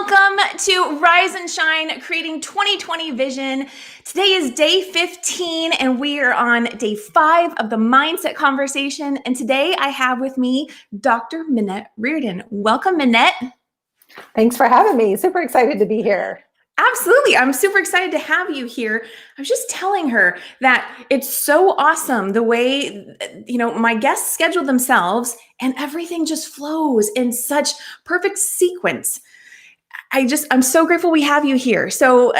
welcome to Rise and Shine, Creating 2020 Vision. Today is day 15, and we are on day 5 of the Mindset Conversation. And today I have with me Dr. Minette Riordan. Welcome, Minette. Thanks for having me. Super excited to be here. Absolutely. I'm super excited to have you here. I was just telling her that it's so awesome the way, my guests schedule themselves and everything just flows in such perfect sequence. I'm so grateful we have you here. So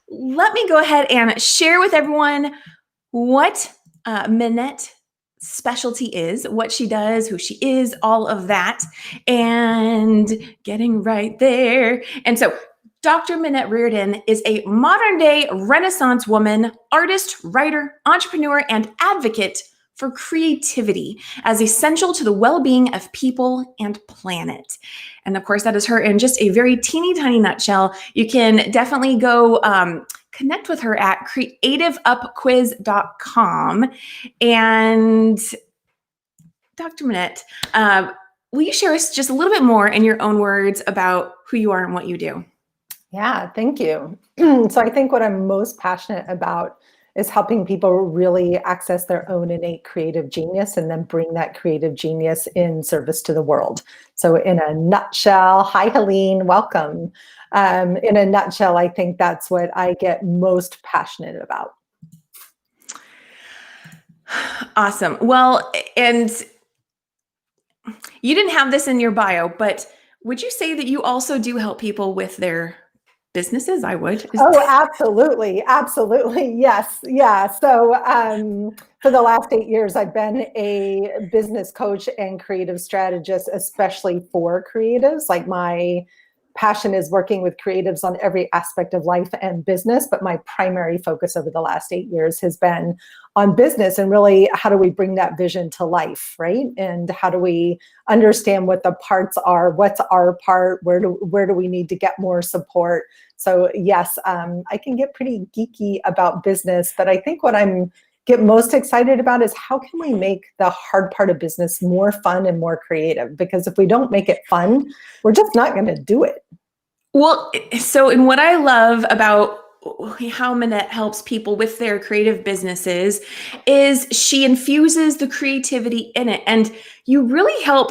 let me go ahead and share with everyone what Minette's specialty is, what she does, who she is, all of that, and getting right there. And so Dr. Minette Riordan is a modern day Renaissance woman, artist, writer, entrepreneur, and advocate for creativity as essential to the well-being of people and planet. And of course, that is her in just a very teeny tiny nutshell. You can definitely go connect with her at creativeupquiz.com. And Dr. Minette, will you share us just a little bit more in your own words about who you are and what you do? Yeah, thank you. So I think what I'm most passionate about is helping people really access their own innate creative genius and then bring that creative genius in service to the world. So in a nutshell, hi, Helene, welcome. In a nutshell, I think that's what I get most passionate about. Awesome. Well, and you didn't have this in your bio, but would you say that you also do help people with their businesses? I would. Oh, absolutely. Absolutely. Yes. Yeah. So for the last 8 years, I've been a business coach and creative strategist, especially for creatives. Like my passion is working with creatives on every aspect of life and business. But my primary focus over the last 8 years has been on business and really how do we bring that vision to life, right? And how do we understand what the parts are? What's our part? Where do we need to get more support? So yes, I can get pretty geeky about business, but I think what get most excited about is how can we make the hard part of business more fun and more creative? Because if we don't make it fun, we're just not going to do it. Well, so and what I love about how Minette helps people with their creative businesses is she infuses the creativity in it. And you really help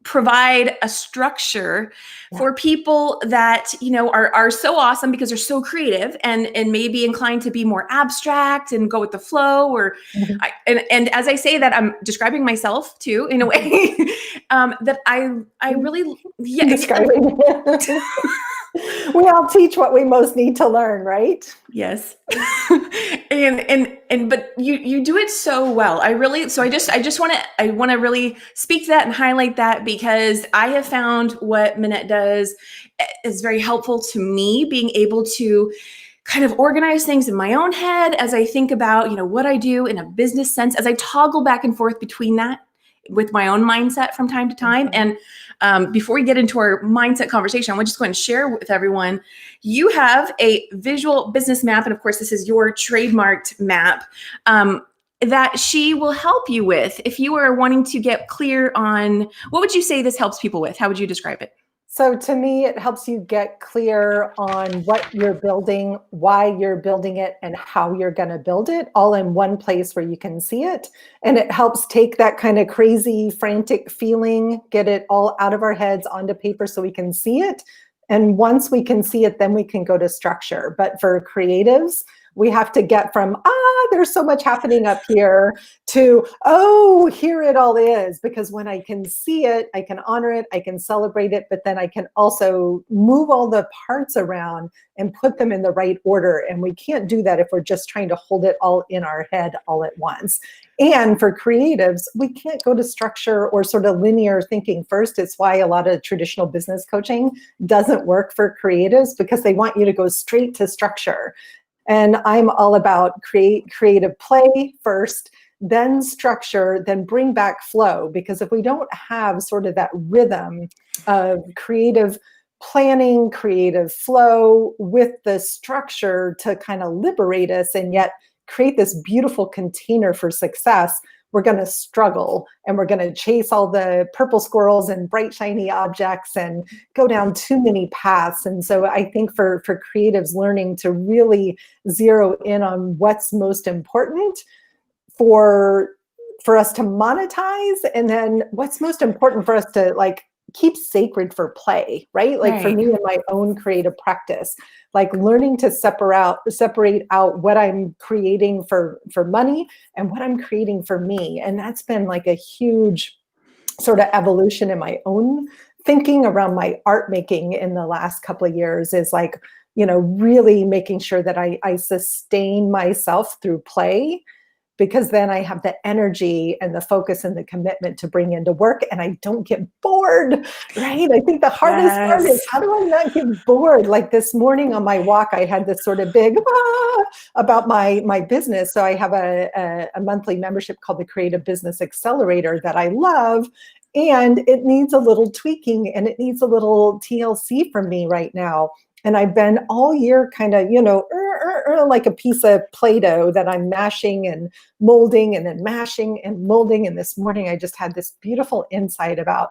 provide a structure for people that, are so awesome because they're so creative and may be inclined to be more abstract and go with the flow or, and as I say that, I'm describing myself too, in a way, that I really, yeah. Describing. We all teach what we most need to learn, right? Yes. But you do it so well. I want to really speak to that and highlight that because I have found what Minette does is very helpful to me, being able to kind of organize things in my own head as I think about, what I do in a business sense, as I toggle back and forth between that with my own mindset from time to time. And before we get into our mindset conversation, I'm just going to share with everyone, you have a visual business map. And of course, this is your trademarked map that she will help you with. If you are wanting to get clear on, what would you say this helps people with? How would you describe it? So to me, it helps you get clear on what you're building, why you're building it, and how you're going to build it all in one place where you can see it. And it helps take that kind of crazy, frantic feeling, get it all out of our heads onto paper so we can see it. And once we can see it, then we can go to structure. But for creatives, we have to get from, there's so much happening up here to, here it all is. Because when I can see it, I can honor it, I can celebrate it, but then I can also move all the parts around and put them in the right order. And we can't do that if we're just trying to hold it all in our head all at once. And for creatives, we can't go to structure or sort of linear thinking first. It's why a lot of traditional business coaching doesn't work for creatives because they want you to go straight to structure. And I'm all about creative play first, then structure, then bring back flow. Because if we don't have sort of that rhythm of creative planning, creative flow with the structure to kind of liberate us and yet create this beautiful container for success, we're going to struggle and we're going to chase all the purple squirrels and bright, shiny objects and go down too many paths. And so I think for creatives, learning to really zero in on what's most important for us to monetize, and then what's most important for us to like keep sacred for play, right? Like for Right. me in my own creative practice, like learning to separate out what I'm creating for money and what I'm creating for me. And that's been like a huge sort of evolution in my own thinking around my art making in the last couple of years, is like, really making sure that I sustain myself through play, because then I have the energy and the focus and the commitment to bring into work, and I don't get bored, right? I think the hardest part is, Yes. how do I not get bored? Like this morning on my walk, I had this sort of big about my business. So I have a monthly membership called the Creative Business Accelerator that I love, and it needs a little tweaking and it needs a little TLC from me right now. And I've been all year kind of, like a piece of Play-Doh that I'm mashing and molding and then mashing and molding. And this morning I just had this beautiful insight about,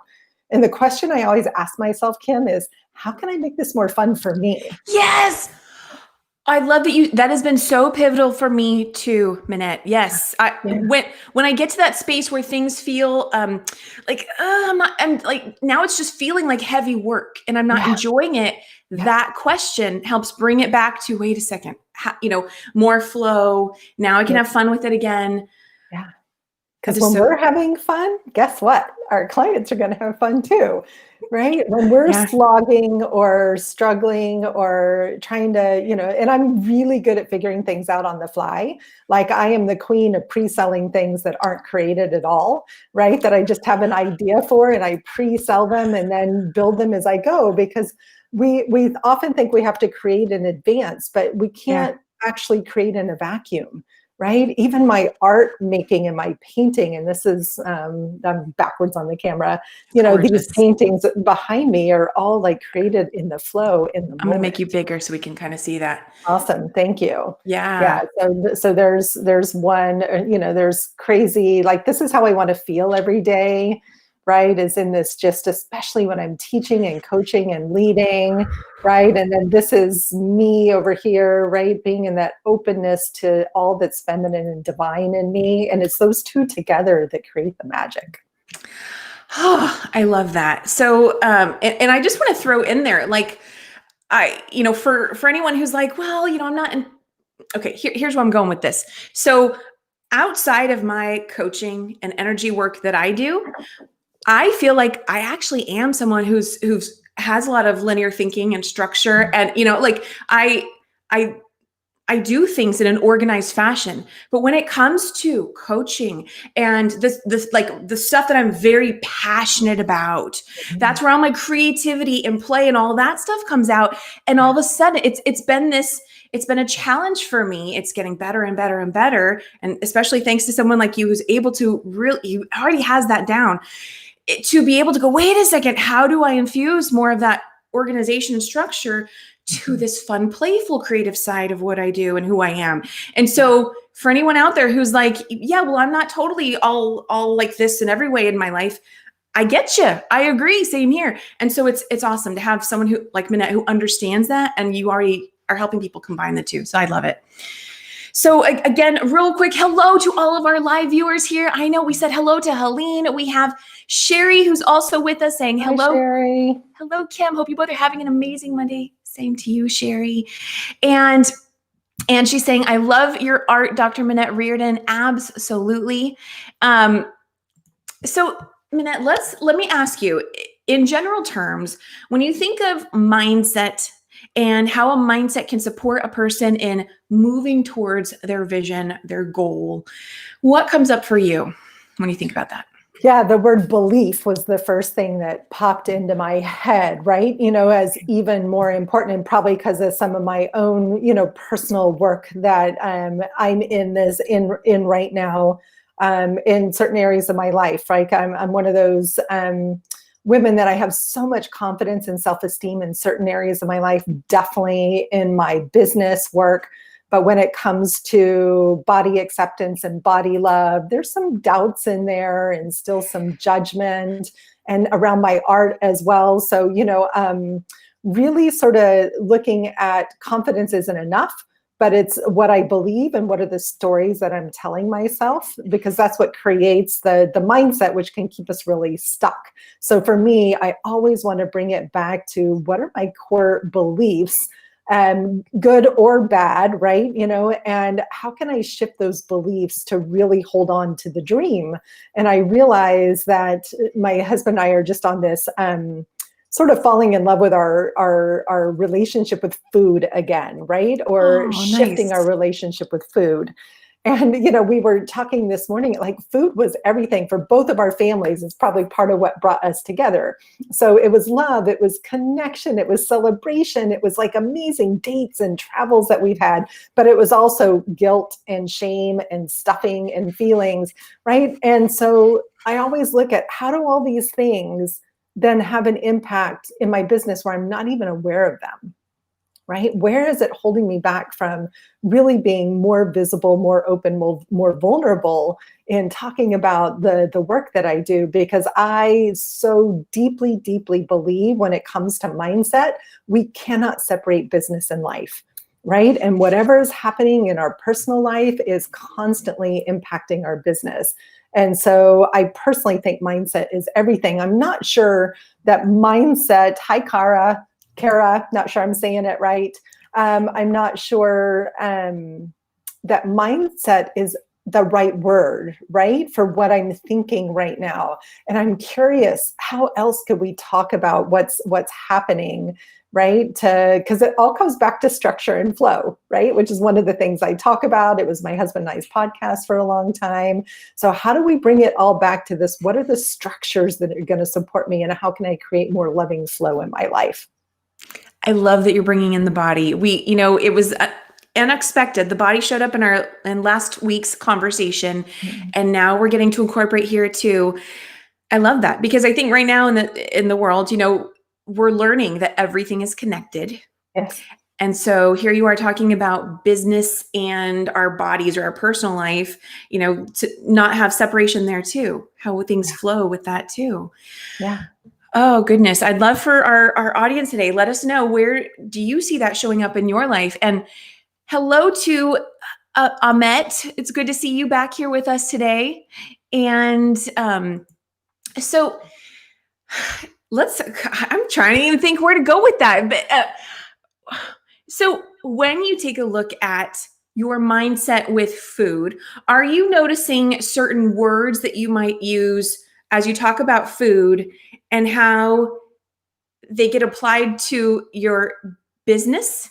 and the question I always ask myself, Kim, is how can I make this more fun for me? Yes. I love that has been so pivotal for me too, Minette. Yes. Yeah. When I get to that space where things feel I'm like, now it's just feeling like heavy work and I'm not enjoying it. Yeah. That question helps bring it back to, wait a second, more flow. Now I can have fun with it again. Yeah. Because when we're having fun, guess what? Our clients are going to have fun too, right? When we're slogging or struggling or trying to, and I'm really good at figuring things out on the fly. Like I am the queen of pre-selling things that aren't created at all, right? That I just have an idea for and I pre-sell them and then build them as I go, because we often think we have to create in advance, but we can't actually create in a vacuum. Right? Even my art making and my painting, and this is, I'm backwards on the camera, these paintings behind me are all like created in the flow, in the moment. I'm going to make you bigger so we can kind of see that. Awesome. Thank you. Yeah. So there's one, there's crazy, like, this is how I want to feel every day, right? Is in this, just especially when I'm teaching and coaching and leading, right? And then this is me over here, right? Being in that openness to all that's feminine and divine in me. And it's those two together that create the magic. Oh, I love that. So, and I just want to throw in there, like, for anyone who's like, well, I'm not in, okay, here's where I'm going with this. So outside of my coaching and energy work that I do, I feel like I actually am someone who's has a lot of linear thinking and structure. And, like I do things in an organized fashion, but when it comes to coaching and this like the stuff that I'm very passionate about, that's where all my creativity and play and all that stuff comes out. And all of a sudden it's been a challenge for me. It's getting better and better and better. And especially thanks to someone like you, who's able to he already has that down, to be able to go, wait a second, how do I infuse more of that organization and structure to this fun, playful, creative side of what I do and who I am? And so for anyone out there who's like, yeah, well, I'm not totally all like this in every way in my life, I get you. I agree. Same here. And so it's awesome to have someone who, like Minette, who understands that, and you already are helping people combine the two. So I love it. So again, real quick, hello to all of our live viewers here. I know we said hello to Helene. We have Sherry, who's also with us, saying hello. Hi, Sherry. Hello, Kim. Hope you both are having an amazing Monday. Same to you, Sherry. And she's saying, I love your art, Dr. Minette Riordan. Absolutely. So Minette, let me ask you, in general terms, when you think of mindset and how a mindset can support a person in moving towards their vision, their goal, what comes up for you when you think about that? Yeah, the word belief was the first thing that popped into my head, right? As even more important, and probably because of some of my own, personal work that I'm in right now, in certain areas of my life, right? I'm one of those women that I have so much confidence and self-esteem in certain areas of my life, definitely in my business work, But when it comes to body acceptance and body love, there's some doubts in there and still some judgment, and around my art as well. So, really sort of looking at confidence isn't enough, but it's what I believe and what are the stories that I'm telling myself, because that's what creates the mindset, which can keep us really stuck. So for me, I always want to bring it back to what are my core beliefs, good or bad, right? And how can I shift those beliefs to really hold on to the dream? And I realize that my husband and I are just on this sort of falling in love with our relationship with food again, right? Or Oh, shifting our nice. relationship with food. And, we were talking this morning, like food was everything for both of our families. It's probably part of what brought us together. So it was love, it was connection, it was celebration, it was like amazing dates and travels that we've had, but it was also guilt and shame and stuffing and feelings, right? And so I always look at how do all these things then have an impact in my business where I'm not even aware of them, right? Where is it holding me back from really being more visible, more open, more vulnerable in talking about the work that I do? Because I so deeply, deeply believe when it comes to mindset, we cannot separate business and life, right? And whatever is happening in our personal life is constantly impacting our business. And so I personally think mindset is everything. I'm not sure that mindset, hi, Kara, not sure I'm saying it right. I'm not sure that mindset is the right word, right, for what I'm thinking right now. And I'm curious, how else could we talk about what's happening, right? Because it all comes back to structure and flow, right? Which is one of the things I talk about. It was my husband and I's podcast for a long time. So how do we bring it all back to this? What are the structures that are going to support me, and how can I create more loving flow in my life? I love that you're bringing in the body. It was unexpected. The body showed up in last week's conversation, and now we're getting to incorporate here too. I love that because I think right now in the world, we're learning that everything is connected. Yes. And so here you are talking about business and our bodies or our personal life, to not have separation there too, how things Yeah. flow with that too. Yeah. Oh, goodness. I'd love for our audience today. Let us know, where do you see that showing up in your life? And hello to Ahmet. It's good to see you back here with us today. And so I'm trying to even think where to go with that. But so when you take a look at your mindset with food, are you noticing certain words that you might use as you talk about food and how they get applied to your business?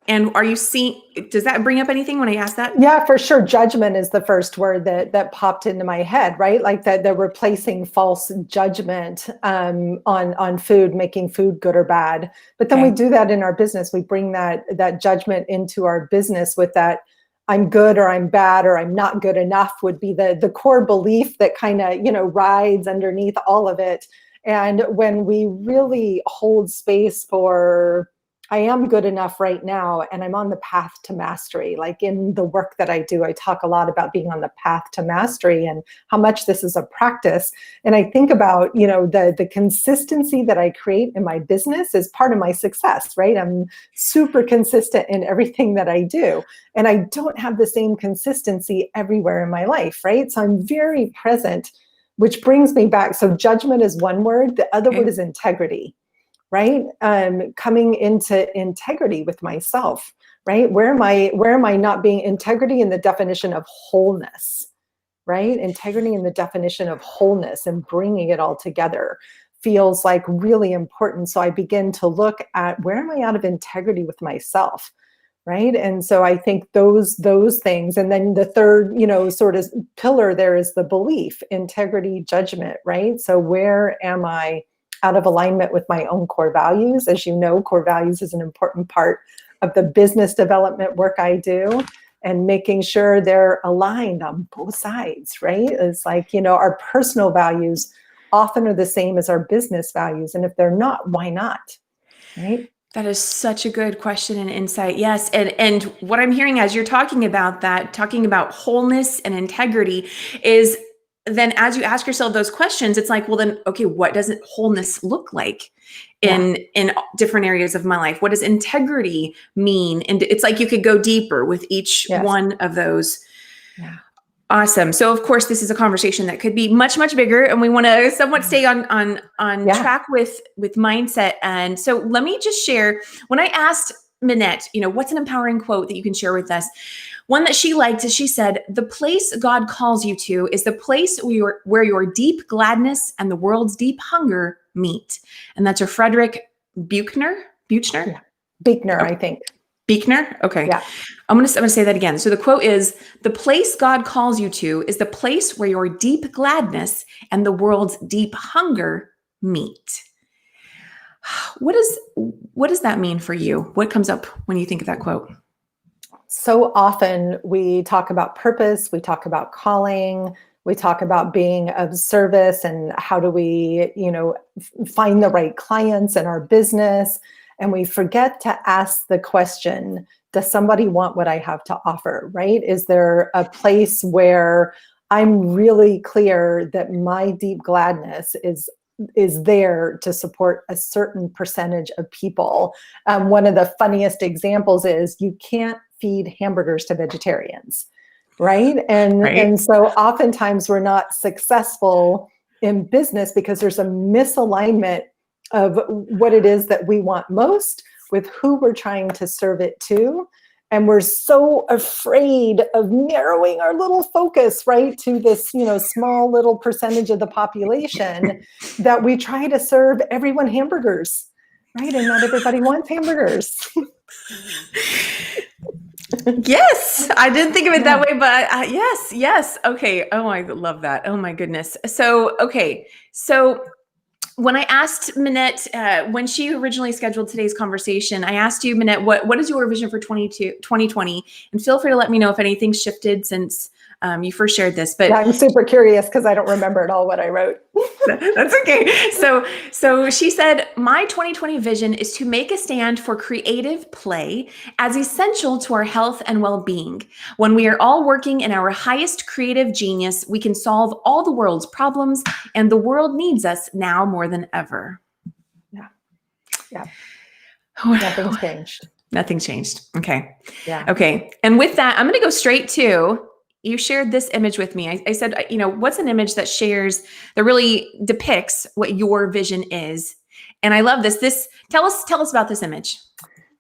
And are you seeing, does that bring up anything when I ask that? Yeah, for sure. Judgment is the first word that popped into my head, right? Like that they're replacing false judgment on food, making food good or bad. But then we Okay. do that in our business. We bring that judgment into our business with that I'm good or I'm bad or I'm not good enough would be the core belief that kind of, rides underneath all of it. And when we really hold space for I am good enough right now, and I'm on the path to mastery. Like in the work that I do, I talk a lot about being on the path to mastery and how much this is a practice. And I think about, the consistency that I create in my business is part of my success, right? I'm super consistent in everything that I do. And I don't have the same consistency everywhere in my life, right? So I'm very present, which brings me back. So judgment is one word. The other word Okay. is integrity, right? Coming into integrity with myself, right? Where am I not being integrity in the definition of wholeness, right? Integrity in the definition of wholeness and bringing it all together feels like really important. So I begin to look at where am I out of integrity with myself, right? And so I think those things, and then the third, sort of pillar there is the belief, integrity, judgment, right? So where am I out of alignment with my own core values? As you know, core values is an important part of the business development work I do, and making sure they're aligned on both sides, right? It's like, our personal values often are the same as our business values. And if they're not, why not? Right? That is such a good question and insight. Yes. And what I'm hearing as you're talking about that, talking about wholeness and integrity, is then as you ask yourself those questions, it's like, well then, okay, what does wholeness look like Yeah. in different areas of my life? What does integrity mean? And it's like you could go deeper with each Yes. one of those. Yeah. Awesome. So of course this is a conversation that could be much, much bigger, and we want to somewhat stay on Yeah. track with mindset. And so let me just share, when I asked Minette, what's an empowering quote that you can share with us? One that she liked is, she said, "The place God calls you to is the place where your deep gladness and the world's deep hunger meet." And that's a Frederick Buchner. Yeah. Beekner, Oh, I think. Buechner? Okay. Yeah. I'm going to say that again. So the quote is, "The place God calls you to is the place where your deep gladness and the world's deep hunger meet." What does that mean for you? What comes up when you think of that quote? So often we talk about purpose, we talk about calling, we talk about being of service and how do we, find the right clients in our business. And we forget to ask the question, does somebody want what I have to offer, right? Is there a place where I'm really clear that my deep gladness is there to support a certain percentage of people? One of the funniest examples is you can't feed hamburgers to vegetarians, right? And Right? so oftentimes we're not successful in business because there's a misalignment of what it is that we want most with who we're trying to serve it to. And we're so afraid of narrowing our little focus, right, to this, small little percentage of the population that we try to serve everyone hamburgers, right? And not everybody wants hamburgers. Yes, I didn't think of it that Yeah. way, but yes, yes. Okay. Oh, I love that. Oh my goodness. So, okay. So when I asked Minette, when she originally scheduled today's conversation, I asked you, Minette, what is your vision for 2020? And feel free to let me know if anything's shifted since you first shared this. Yeah, But I'm super curious because I don't remember at all what I wrote. that's okay. So she said, "My 2020 vision is to make a stand for creative play as essential to our health and well-being. When we are all working in our highest creative genius, we can solve all the world's problems, and the world needs us now more than ever." Yeah. Yeah. Nothing's changed. Nothing's changed. Okay. Yeah. Okay. And with that, I'm going to go straight to, you shared this image with me. I said, what's an image that really depicts what your vision is? And I love this. Tell us about this image.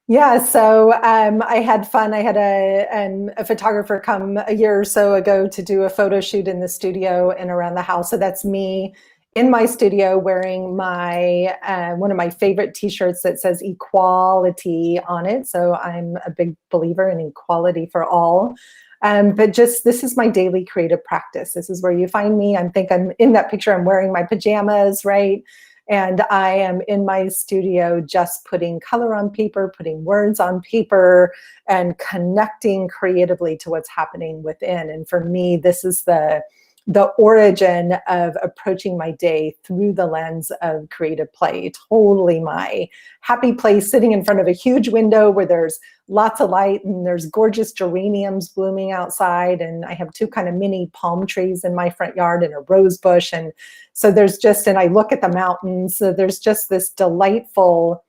Yeah, so I had fun. I had a photographer come a year or so ago to do a photo shoot in the studio and around the house. So that's me in my studio wearing my one of my favorite T-shirts that says equality on it. So I'm a big believer in equality for all. But just this is my daily creative practice. This is where you find me. I think I'm in that picture. I'm wearing my pajamas, right? And I am in my studio just putting color on paper, putting words on paper, and connecting creatively to what's happening within. And for me, this is the origin of approaching my day through the lens of creative play. Totally my happy place, sitting in front of a huge window where there's lots of light and there's gorgeous geraniums blooming outside. And I have two kind of mini palm trees in my front yard and a rose bush. And so and I look at the mountains. So there's just this delightful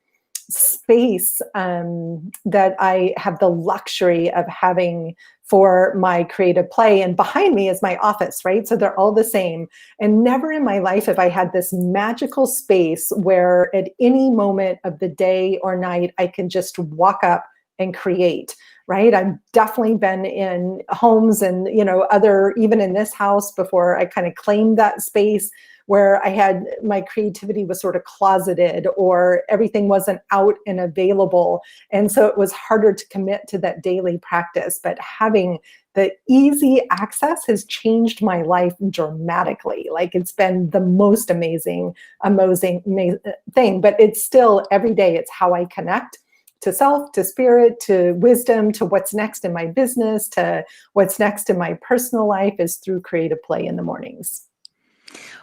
space that I have the luxury of having for my creative play. And behind me is my office, right? So they're all the same. And never in my life have I had this magical space where at any moment of the day or night, I can just walk up and create, right? I've definitely been in homes and, even in this house before I kind of claimed that space where I had my creativity was sort of closeted or everything wasn't out and available. And so it was harder to commit to that daily practice. But having the easy access has changed my life dramatically. Like it's been the most amazing thing. But it's still every day, it's how I connect to self, to spirit, to wisdom, to what's next in my business, to what's next in my personal life is through creative play in the mornings.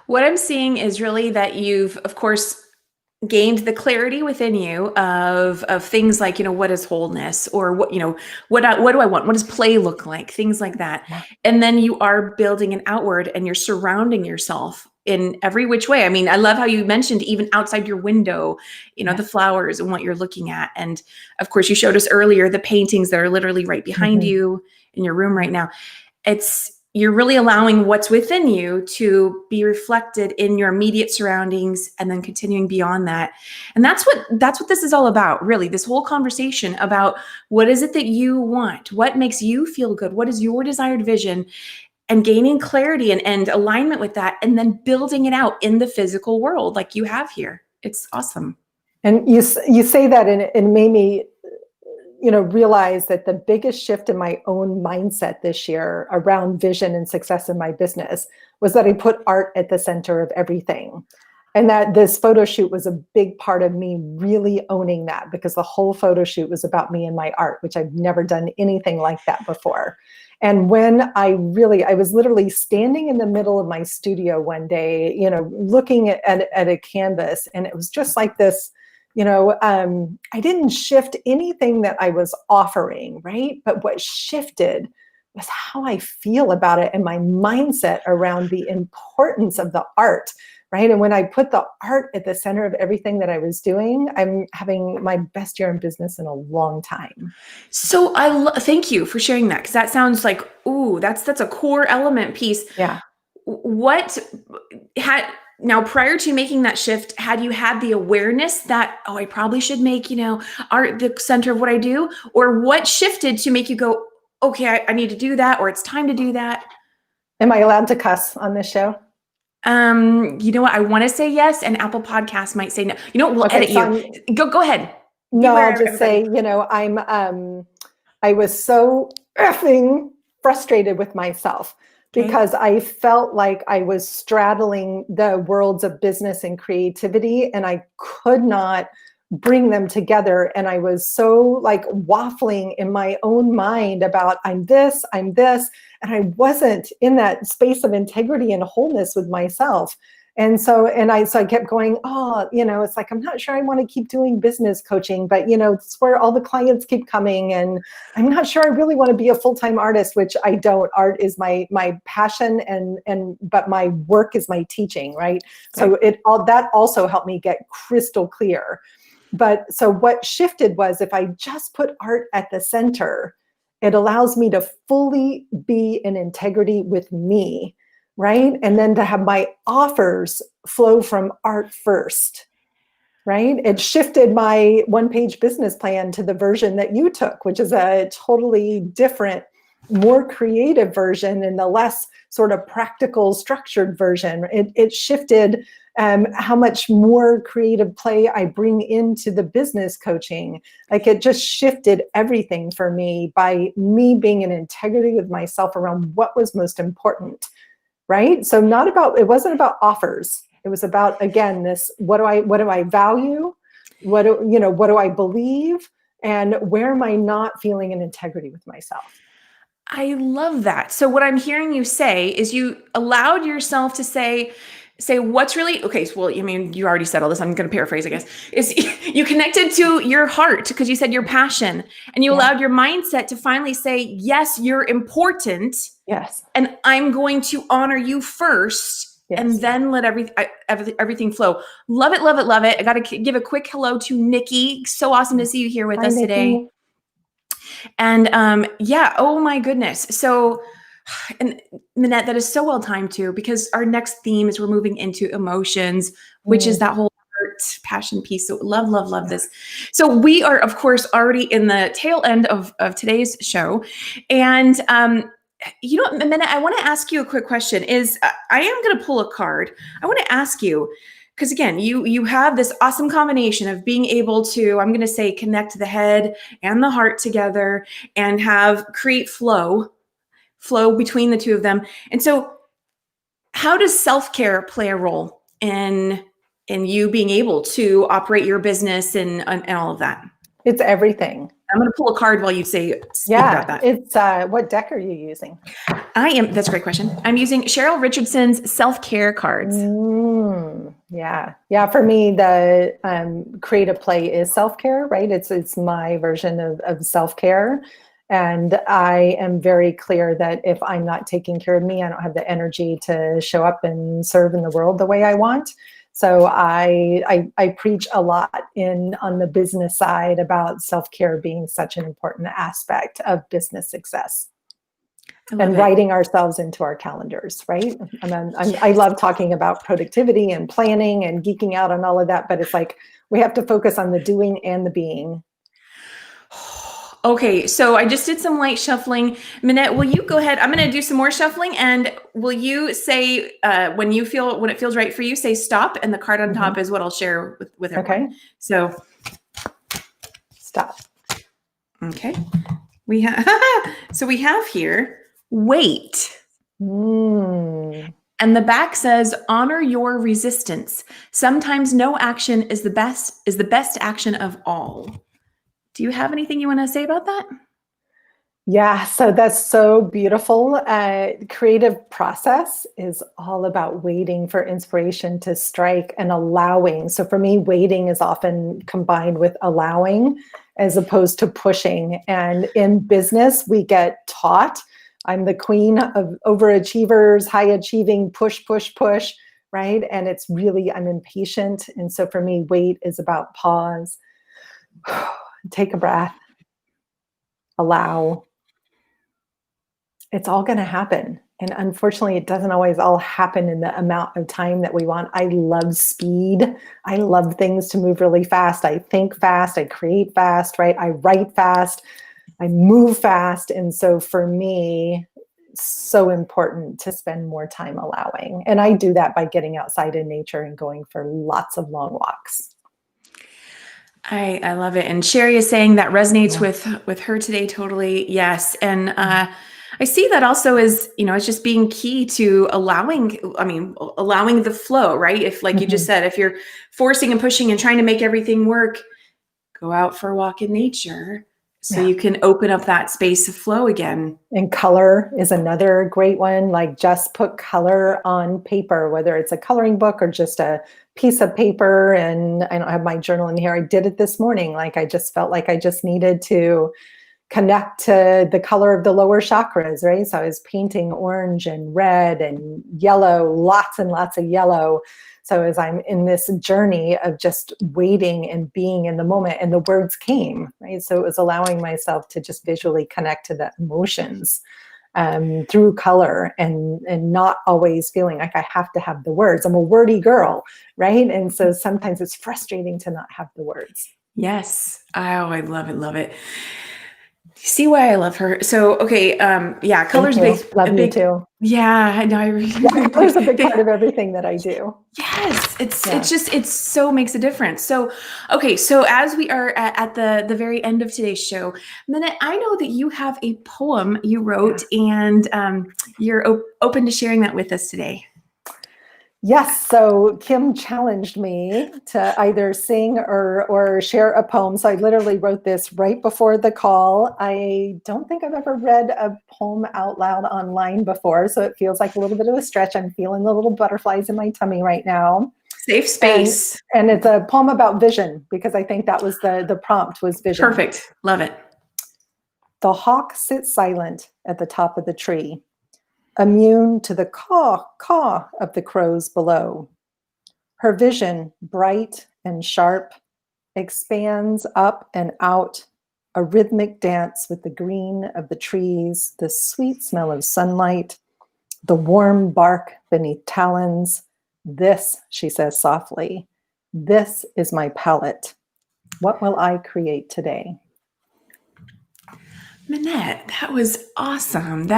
What I'm seeing is really that you've, of course, gained the clarity within you of things like, what is wholeness, or what do I want? What does play look like? Things like that. Yeah. And then you are building an outward, and you're surrounding yourself in every which way. I mean, I love how you mentioned even outside your window, the Yes. flowers and what you're looking at. And of course, you showed us earlier the paintings that are literally right behind Mhm. you in your room right now. You're really allowing what's within you to be reflected in your immediate surroundings, and then continuing beyond that. And that's what this is all about, really. This whole conversation about what is it that you want, what makes you feel good, what is your desired vision, and gaining clarity and alignment with that, and then building it out in the physical world like you have here. It's awesome. And you say that, and it made me realize that the biggest shift in my own mindset this year around vision and success in my business was that I put art at the center of everything. And that this photo shoot was a big part of me really owning that, because the whole photo shoot was about me and my art, which I've never done anything like that before. And when I was literally standing in the middle of my studio one day, looking at a canvas, and it was just like this, I didn't shift anything that I was offering, right? But what shifted was how I feel about it, and my mindset around the importance of the art, right? And when I put the art at the center of everything that I was doing, I'm having my best year in business in a long time. So thank you for sharing that, because that sounds like, ooh, that's a core element piece. Yeah. What had Now, prior to making that shift, had you had the awareness that, oh, I probably should make art the center of what I do? Or what shifted to make you go, okay, I need to do that, or it's time to do that? Am I allowed to cuss on this show? You know what, I want to say yes, and Apple Podcasts might say no. You know what, we'll Okay, edit so you. Go ahead. no, I'll Beware, just everybody. say, I was so effing frustrated with myself, Okay. because I felt like I was straddling the worlds of business and creativity, and I could not bring them together. And I was so like waffling in my own mind about I'm this, and I wasn't in that space of integrity and wholeness with myself. And so I kept going, oh, it's like, I'm not sure I want to keep doing business coaching, but it's where all the clients keep coming. And I'm not sure I really want to be a full-time artist, which I don't. Art is my passion, but my work is my teaching, right? Okay. So that also helped me get crystal clear. But so what shifted was, if I just put art at the center, it allows me to fully be in integrity with me, right? And then to have my offers flow from art first, right? It shifted my one-page business plan to the version that you took, which is a totally different, more creative version, and the less sort of practical, structured version. It shifted how much more creative play I bring into the business coaching. Like, it just shifted everything for me by me being in integrity with myself around what was most important. Right? So it wasn't about offers. It was about, again, this, what do I value? What do I believe? And where am I not feeling in integrity with myself? I love that. So what I'm hearing you say is you allowed yourself to say what's really okay. So, well, I mean, you already said all this. I'm going to paraphrase, I guess. Is you connected to your heart, because you said your passion, and you Yeah. allowed your mindset to finally say, yes, you're important, Yes. and I'm going to honor you first, and Yes. then let everything flow. Love it, love it, love it. I got to give a quick hello to Nikki. So awesome to see you here with Hi, us today. Nikki. And yeah, oh my goodness. So, and Minette, that is so well timed too, because our next theme is we're moving into emotions, which is Mm, that whole heart passion piece. So love, love, love this. So we are, of course, already in the tail end of today's show. And Minette, I want to ask you a quick question. I am going to pull a card. I want to ask you, because again, you have this awesome combination of being able to, I'm going to say, connect the head and the heart together, and create flow between the two of them. And so, how does self-care play a role in you being able to operate your business and all of that? it's everything. I'm going to pull a card while you speak about Yeah, that. it's what deck are you using? That's a great question. I'm using Cheryl Richardson's self-care cards. Yeah. For me, the creative play is self-care, right? It's my version of self-care. And I am very clear that if I'm not taking care of me, I don't have the energy to show up and serve in the world the way I want. So I preach a lot on the business side about self-care being such an important aspect of business success and writing ourselves into our calendars, right? I love talking about productivity and planning and geeking out on all of that, but it's like we have to focus on the doing and the being. Okay, so I just did some light shuffling. Minette, will you go ahead? I'm going to do some more shuffling, and will you say when it feels right for you, say stop, and the card on top is what I'll share with everyone. Okay. So stop. Okay, we have so we have here wait. And the back says, honor your resistance. Sometimes no action is the best action of all. Do you have anything you want to say about that? Yeah, so that's so beautiful. Creative process is all about waiting for inspiration to strike and allowing. So for me, waiting is often combined with allowing as opposed to pushing. And in business, we get taught, I'm the queen of overachievers, high achieving, push, push, push, right? And it's really, I'm impatient. And so for me, wait is about pause, take a breath, allow. It's all going to happen. And unfortunately, it doesn't always all happen in the amount of time that we want. I love speed. I love things to move really fast. I think fast. I create fast, right? I write fast. I move fast. And so for me, it's so important to spend more time allowing. And I do that by getting outside in nature and going for lots of long walks. I love it. And Sherry is saying that resonates with her today. Totally. Yes. And I see that also as, it's just being key to allowing the flow, right? If like you just said, if you're forcing and pushing and trying to make everything work, go out for a walk in nature so you can open up that space of flow again. And color is another great one. Like just put color on paper, whether it's a coloring book or just a piece of paper. And I don't have my journal in here. I did it this morning. Like I just felt like I just needed to connect to the color of the lower chakras, right? So I was painting orange and red and yellow, lots and lots of yellow. So as I'm in this journey of just waiting and being in the moment, and the words came, right? So it was allowing myself to just visually connect to the emotions through color and not always feeling like I have to have the words. I'm a wordy girl, right? And so sometimes it's frustrating to not have the words. Yes. Oh, I love it. Love it. See why I love her. So, okay. Color's big. Love you too. Yeah, I know. Color's a big part of everything that I do. Yes. It so makes a difference. So, okay. So as we are at the very end of today's show, Minette, I know that you have a poem you wrote and you're open to sharing that with us today. Yes, so Kim challenged me to either sing or share a poem. So I literally wrote this right before the call. I don't think I've ever read a poem out loud online before, so it feels like a little bit of a stretch. I'm feeling the little butterflies in my tummy right now. Safe space. And it's a poem about vision, because I think that was the prompt was vision. Perfect. Love it. The hawk sits silent at the top of the tree, immune to the caw of the crows below. Her vision, bright and sharp, expands up and out, a rhythmic dance with the green of the trees, the sweet smell of sunlight, the warm bark beneath talons. This, she says softly, this is my palette. What will I create today? Minette, that was awesome.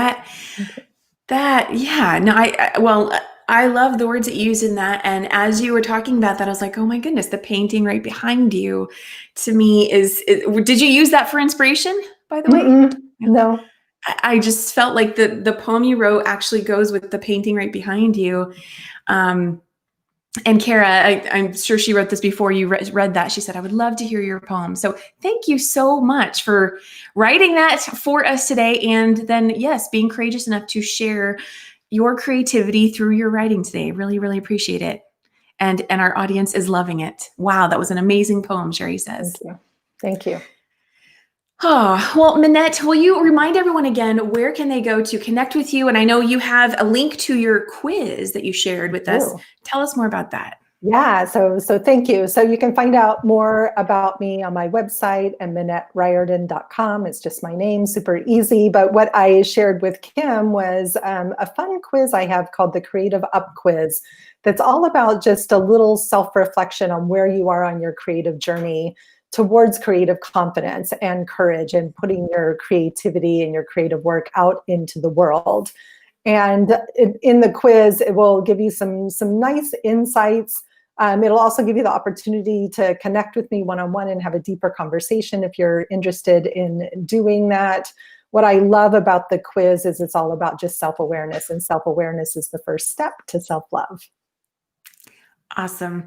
I love the words that you use in that. And as you were talking about that, I was like, oh my goodness, the painting right behind you to me did you use that for inspiration, by the way? No. I just felt like the poem you wrote actually goes with the painting right behind you. And Kara, I'm sure she wrote this before you read that. She said, I would love to hear your poem. So thank you so much for writing that for us today. And then, yes, being courageous enough to share your creativity through your writing today. Really, really appreciate it. And our audience is loving it. Wow, that was an amazing poem, Sherry says. Thank you. Thank you. Oh, well, Minette, will you remind everyone again, where can they go to connect with you? And I know you have a link to your quiz that you shared with us. Tell us more about that. Yeah, so thank you. So you can find out more about me on my website and MinetteRiordan.com. It's just my name, super easy. But what I shared with Kim was a fun quiz I have called the Creative Up Quiz. That's all about just a little self-reflection on where you are on your creative journey towards creative confidence and courage and putting your creativity and your creative work out into the world. And in the quiz, it will give you some nice insights. It'll also give you the opportunity to connect with me one-on-one and have a deeper conversation if you're interested in doing that. What I love about the quiz is it's all about just self-awareness, and self-awareness is the first step to self-love. Awesome.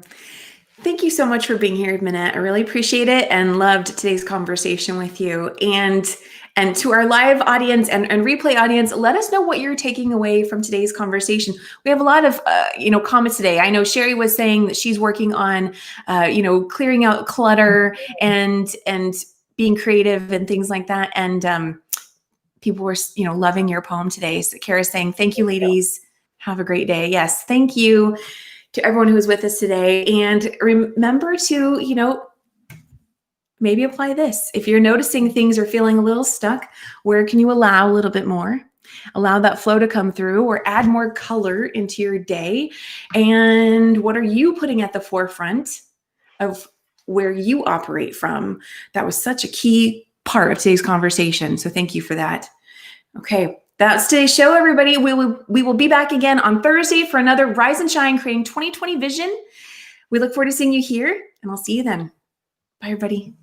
Thank you so much for being here, Minette. I really appreciate it and loved today's conversation with you. And to our live audience and replay audience, let us know what you're taking away from today's conversation. We have a lot of comments today. I know Sherry was saying that she's working on clearing out clutter and being creative and things like that. And people were loving your poem today. So Kara's saying, thank you, ladies. Have a great day. Yes, thank you to everyone who was with us today. And remember to, maybe apply this. If you're noticing things are feeling a little stuck, where can you allow a little bit more? Allow that flow to come through, or add more color into your day. And what are you putting at the forefront of where you operate from? That was such a key part of today's conversation. So thank you for that. Okay. That's today's show, everybody. We will be back again on Thursday for another Rise and Shine Creating 2020 Vision. We look forward to seeing you here, and I'll see you then. Bye, everybody.